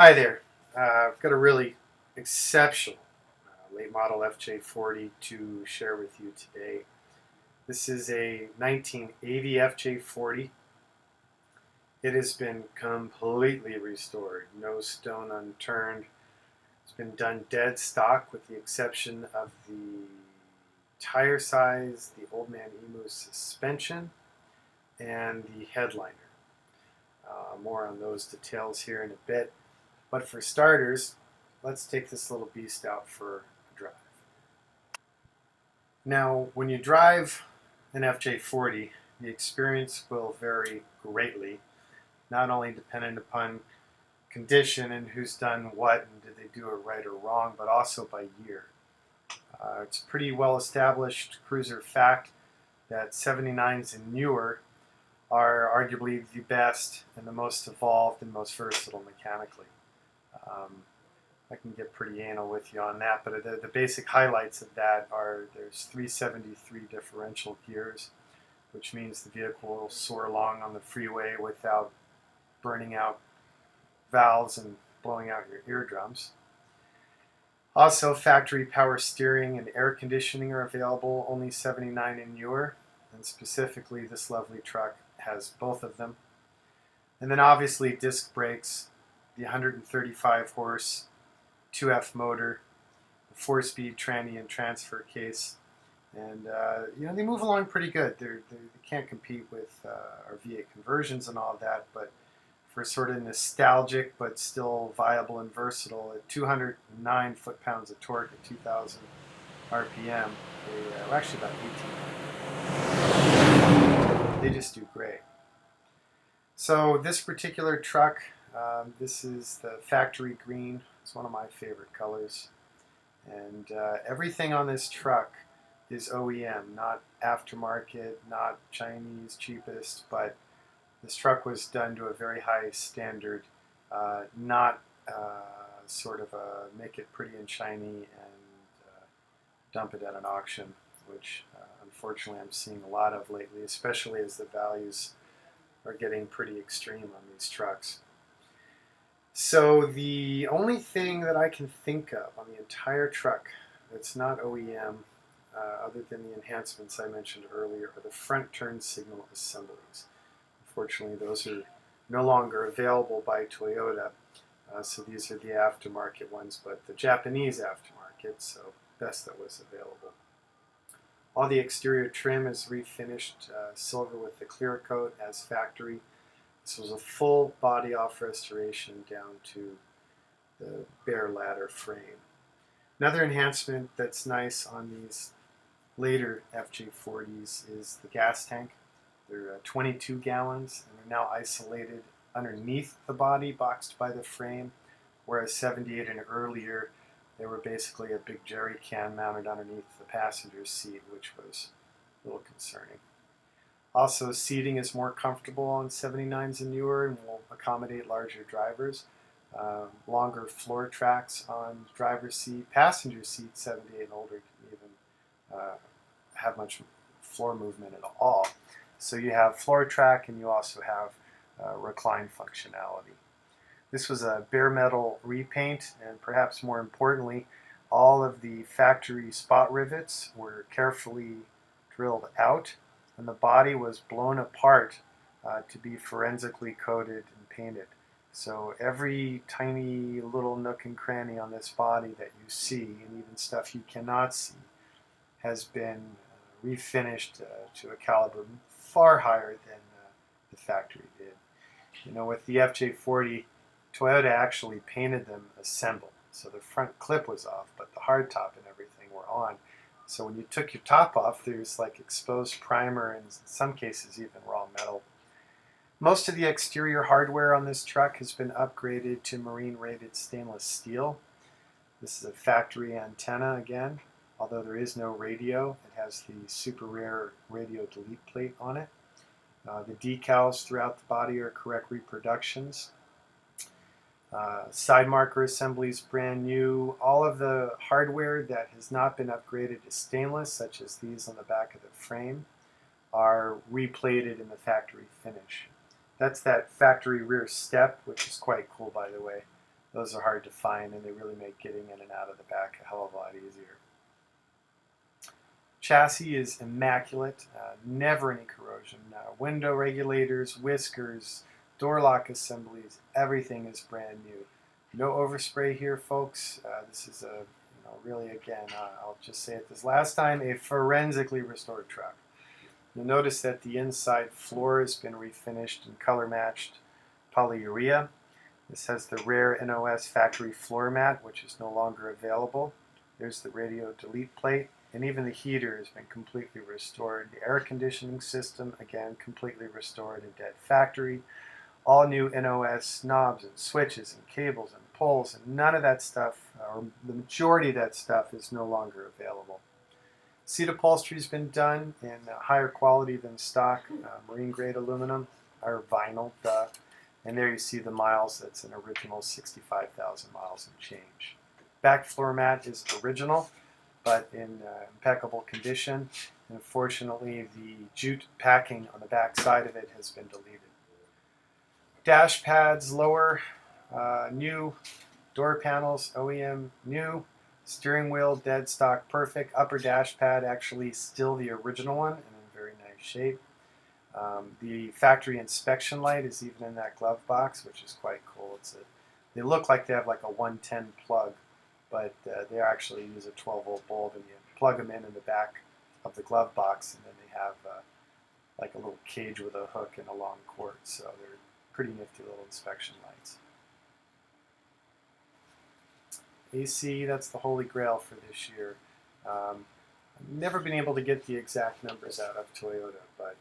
Hi there. I've got a really exceptional late model FJ40 to share with you today. This is a 1980 FJ40. It has been completely restored, no stone unturned. It's been done dead stock with the exception of the tire size, the Old Man Emu suspension, and the headliner. More on those details here in a bit. But for starters, let's take this little beast out for a drive. Now, when you drive an FJ40, the experience will vary greatly, not only dependent upon condition and who's done what and did they do it right or wrong, but also by year. It's pretty well established cruiser fact that 79s and newer are arguably the best and the most evolved and most versatile mechanically. Um, I can get pretty anal with you on that, but the basic highlights of that are there's 373 differential gears, which means the vehicle will soar along on the freeway without burning out valves and blowing out your eardrums. Also, factory power steering and air conditioning are available, only 79 and newer, and specifically this lovely truck has both of them. And then obviously disc brakes, the 135 horse 2F motor, the 4-speed tranny and transfer case, and they move along pretty good. They can't compete with our V8 conversions and all of that, but for sort of nostalgic but still viable and versatile, at 209 foot-pounds of torque at 2,000 RPM, well, actually about 18. They just do great. So this particular truck, this is the factory green. It's one of my favorite colors. And everything on this truck is OEM, not aftermarket, not Chinese cheapest, but this truck was done to a very high standard, not sort of make it pretty and shiny and dump it at an auction, which unfortunately I'm seeing a lot of lately, especially as the values are getting pretty extreme on these trucks. So the only thing that I can think of on the entire truck that's not OEM, other than the enhancements I mentioned earlier, are the front turn signal assemblies. Unfortunately, those are no longer available by Toyota, so these are the aftermarket ones, but the Japanese aftermarket, so best that was available. All the exterior trim is refinished silver with the clear coat as factory. This was a full body off restoration down to the bare ladder frame. Another enhancement that's nice on these later FJ40s is the gas tank. They're 22 gallons and they're now isolated underneath the body, boxed by the frame, whereas 78 and earlier they were basically a big jerry can mounted underneath the passenger seat, which was a little concerning. Also, seating is more comfortable on 79s and newer and will accommodate larger drivers. Longer floor tracks on driver's seat. Passenger seat 78 and older can even have much floor movement at all. So you have floor track and you also have recline functionality. This was a bare metal repaint, and perhaps more importantly, all of the factory spot rivets were carefully drilled out, and the body was blown apart to be forensically coated and painted. So every tiny little nook and cranny on this body that you see, and even stuff you cannot see, has been refinished to a caliber far higher than the factory did. You know, with the FJ40, Toyota actually painted them assembled. So the front clip was off, but the hardtop and everything were on. So when you took your top off, there's like exposed primer and in some cases even raw metal. Most of the exterior hardware on this truck has been upgraded to marine-rated stainless steel. This is a factory antenna again, although there is no radio. It has the super rare radio delete plate on it. The decals throughout the body are correct reproductions. Side marker assemblies brand new. All of the hardware that has not been upgraded to stainless, such as these on the back of the frame, are replated in the factory finish. That's that factory rear step, which is quite cool, by the way. those are hard to find, and they really make getting in and out of the back a hell of a lot easier. Chassis is immaculate, never any corrosion. Window regulators, whiskers, door lock assemblies, everything is brand new. No overspray here, folks. This is a, really, again, I'll just say it this last time, a forensically restored truck. You'll notice that the inside floor has been refinished and color matched polyurea. This has the rare NOS factory floor mat, which is no longer available. There's the radio delete plate, and even the heater has been completely restored. The air conditioning system, again, completely restored and dead factory. All new NOS knobs and switches and cables and poles, and none of that stuff, or the majority of that stuff, is no longer available. Seat upholstery has been done in higher quality than stock, marine grade aluminum, or vinyl, and there you see the miles. That's an original 65,000 miles and change. Back floor mat is original, but in impeccable condition. And unfortunately, the jute packing on the back side of it has been deleted. Dash pads lower, new. Door panels, OEM new. Steering wheel, dead stock, perfect. Upper dash pad, actually still the original one and in very nice shape. The factory inspection light is even in that glove box, which is quite cool. They look like they have like a 110 plug, but they actually use a 12-volt bulb, and you plug them in the back of the glove box, and then they have like a little cage with a hook and a long cord. So they're pretty nifty little inspection lights. AC, that's the holy grail for this year. I've never been able to get the exact numbers out of Toyota, but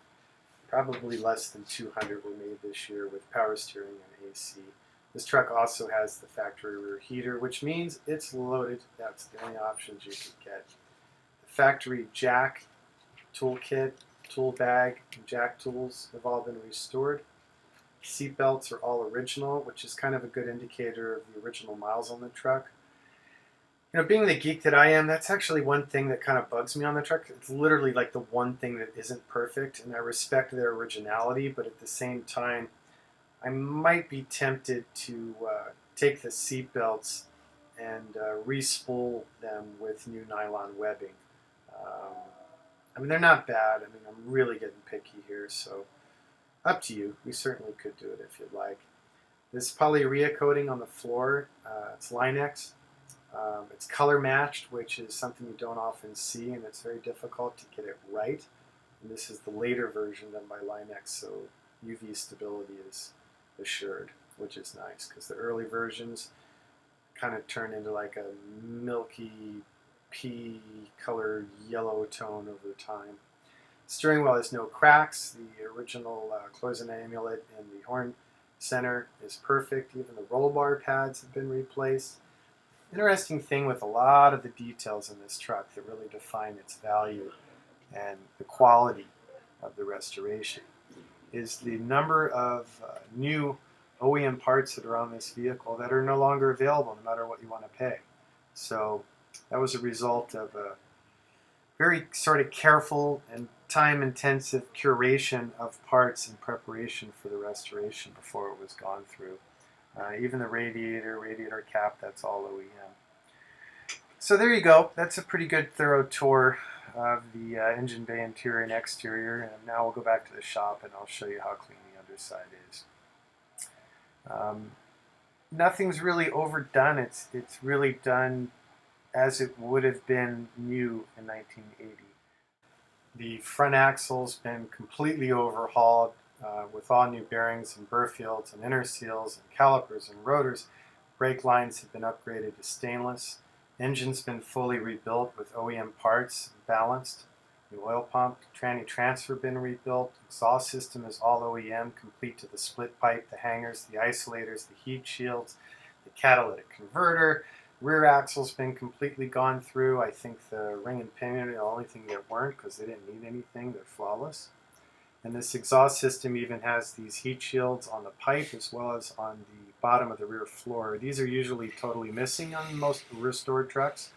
probably less than 200 were made this year with power steering and AC. This truck also has the factory rear heater, which means it's loaded. That's the only options you could get. The factory jack, tool kit, tool bag, and jack tools have all been restored. Seat belts are all original, which is kind of a good indicator of the original miles on the truck. Being the geek that I am, that's actually one thing that kind of bugs me on the truck. It's literally like the one thing that isn't perfect, and I respect their originality, but at the same time, I might be tempted to take the seat belts and re-spool them with new nylon webbing. They're not bad. I'm really getting picky here, so up to you. We certainly could do it if you'd like. This polyurea coating on the floor, it's Line-X. It's color matched, which is something you don't often see, and it's very difficult to get it right. And this is the later version done by Line-X, so UV stability is assured, which is nice, because the early versions kind of turn into like a milky pea color yellow tone over time. Steering wheel has no cracks. The original cloisonne amulet in the horn center is perfect. Even the roll bar pads have been replaced. Interesting thing with a lot of the details in this truck that really define its value and the quality of the restoration is the number of new OEM parts that are on this vehicle that are no longer available no matter what you want to pay. So that was a result of a very sort of careful and time-intensive curation of parts in preparation for the restoration before it was gone through. Even the radiator cap, that's all OEM. So there you go. That's a pretty good thorough tour of the engine bay interior and exterior. And now we'll go back to the shop and I'll show you how clean the underside is. Nothing's really overdone. It's really done as it would have been new in 1980. The front axle's been completely overhauled with all new bearings and burr fields and inner seals and calipers and rotors. Brake lines have been upgraded to stainless. Engine's been fully rebuilt with OEM parts, balanced. New oil pump, tranny transfer been rebuilt. Exhaust system is all OEM, complete to the split pipe, the hangers, the isolators, the heat shields, the catalytic converter. Rear axle's been completely gone through. I think the ring and pinion are the only thing that weren't because they didn't need anything. They're flawless. And this exhaust system even has these heat shields on the pipe as well as on the bottom of the rear floor. These are usually totally missing on most restored trucks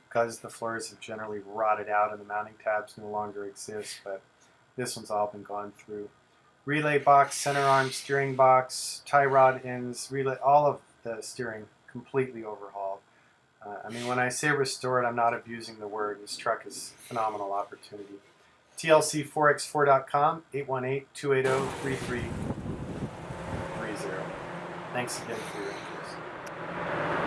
because the floors have generally rotted out and the mounting tabs no longer exist, but this one's all been gone through. Relay box, center arm, steering box, tie rod ends, relay, all of the steering completely overhauled. I mean, when I say restored, I'm not abusing the word. This truck is a phenomenal opportunity. TLC4x4.com, 818-280-3330. Thanks again for your interest.